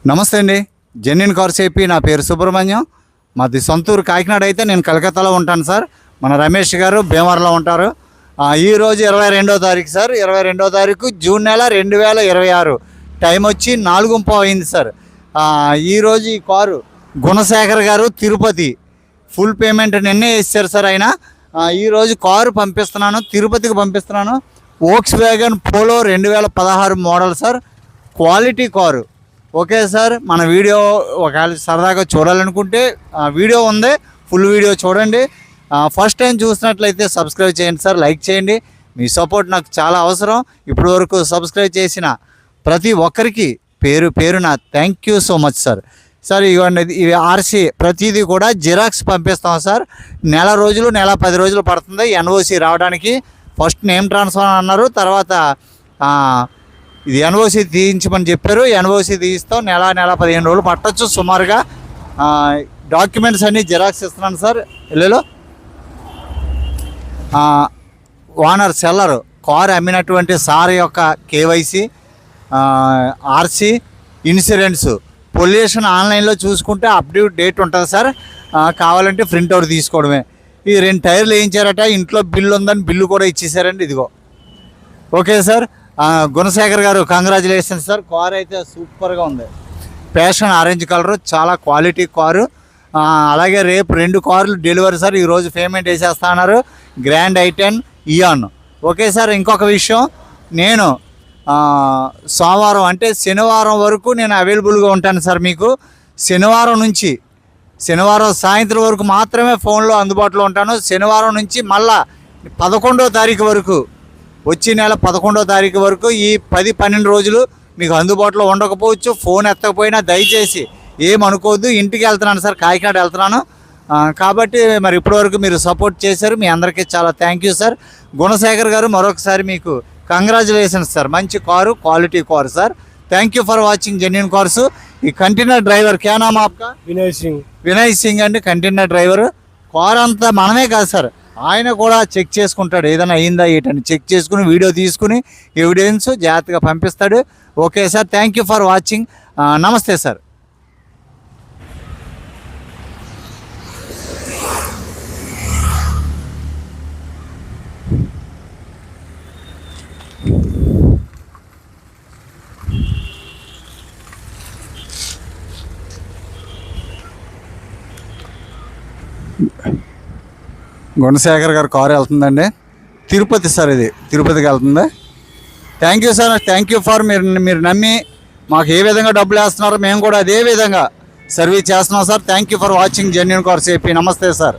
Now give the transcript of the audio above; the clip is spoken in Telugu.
నమస్తే అండి. Genuine cars AP. నా పేరు సుబ్రహ్మణ్యం. మాది సొంతూరు కాకినాడ. అయితే నేను కలకత్తాలో ఉంటాను సార్. మన రమేష్ గారు భీమవరంలో ఉంటారు. ఈరోజు 22వ తారీఖు సార్. 22వ తారీఖు జూన్ నెల 2026. టైం వచ్చి 4:30 అయింది సార్. ఈరోజు ఈ కారు గుణశేఖర్ గారు తిరుపతి ఫుల్ పేమెంట్ నిన్నే ఇచ్చారు సార్. ఆయన ఈరోజు కారు పంపిస్తున్నాను, తిరుపతికి పంపిస్తున్నాను. Volkswagen Polo 2016 model sir. Quality car. Okay sir, మన వీడియో ఒకవేళ సరదాగా చూడాలనుకుంటే వీడియో ఉంది, ఫుల్ వీడియో చూడండి. ఫస్ట్ టైం చూసినట్లయితే సబ్స్క్రైబ్ చేయండి సార్, లైక్ చేయండి. మీ సపోర్ట్ నాకు చాలా అవసరం. ఇప్పటి వరకు సబ్స్క్రైబ్ చేసిన ప్రతి ఒక్కరికి పేరు పేరున thank you so much sir. Sir ఇవ్వండి, ఇవి ఆర్సీ ప్రతిదీ కూడా జిరాక్స్ పంపిస్తాం సార్. నెల 10 రోజులు పడుతుంది ఎన్ఓసి రావడానికి. ఫస్ట్ నేమ్ ట్రాన్స్ఫర్ అన్నారు, తర్వాత ఇది ఎన్ఓసి తీయించమని చెప్పారు. ఎన్ఓసి తీయిస్తాం. నెల 15 రోజులు పట్టచ్చు సుమారుగా. డాక్యుమెంట్స్ అన్నీ జిరాక్స్ ఇస్తున్నాను సార్. ఇల్లులో ఓనర్ సెల్లర్ కారు అమ్మినటువంటి సార్ యొక్క కేవైసీ, ఆర్సీ, ఇన్సూరెన్స్, పొల్యూషన్ ఆన్లైన్లో చూసుకుంటే అప్డేట్ డేట్ ఉంటుంది సార్. కావాలంటే ప్రింట్ అవుట్ తీసుకోవడమే. ఈ 2 టైర్లు వేయించారట, ఇంట్లో బిల్లు ఉందని బిల్లు కూడా ఇచ్చేసారండి. ఇదిగో. Okay sir. గుణశేఖర్ గారు కంగ్రాచులేషన్స్ సార్. కారు అయితే సూపర్గా ఉంది. ప్యాషన్ ఆరెంజ్ కలరు, చాలా క్వాలిటీ కారు. అలాగే రేపు 2 కార్లు డెలివరీ సార్. ఈరోజు పేమెంట్ వేసేస్తా అన్నారు. Grand i10 Eon. Okay sir. ఇంకొక విషయం, నేను సోమవారం అంటే శనివారం వరకు నేను అవైలబుల్గా ఉంటాను సార్. మీకు శనివారం సాయంత్రం వరకు మాత్రమే ఫోన్లో అందుబాటులో ఉంటాను. శనివారం నుంచి మళ్ళా 11వ తారీఖు వరకు, వచ్చే నెల 11వ తారీఖు వరకు ఈ 10-12 రోజులు మీకు అందుబాటులో ఉండకపోవచ్చు. ఫోన్ ఎత్తకపోయినా దయచేసి ఏమనుకోవద్దు. ఇంటికి వెళ్తున్నాను సార్, కాకినాడ వెళ్తున్నాను. కాబట్టి మరి ఇప్పటివరకు మీరు సపోర్ట్ చేశారు. మీ అందరికీ చాలా థ్యాంక్ యూ సార్. గుణశేఖర్ గారు మరొకసారి మీకు కంగ్రాచులేషన్స్ సార్. మంచి car, quality car sir. Thank you for watching genuine cars. ఈ కంటైనర్ డ్రైవర్ క్యా నామ్ ఆప్కా? వినయ్ సింగ్ అండి, కంటైనర్ డ్రైవర్. కారు అంతా మనమే కాదు సార్, ఆయన కూడా చెక్ చేసుకుంటాడు. ఏదైనా అయిందా ఏంటని చెక్ చేసుకుని వీడియో తీసుకుని ఎవిడెన్స్ జాగ్రత్తగా పంపిస్తాడు. Okay sir, thank you for watching. నమస్తే సార్. గుణశేఖర్ గారు కారు వెళ్తుందండి తిరుపతి సార్. ఇది తిరుపతికి వెళ్తుంది. Thank you sir. Thank you for మీరు నమ్మి మాకు ఏ విధంగా డబ్బులు వేస్తున్నారో మేము కూడా అదే విధంగా సర్వీస్ చేస్తున్నాం sir. Thank you for watching genuine cars AP. నమస్తే సార్.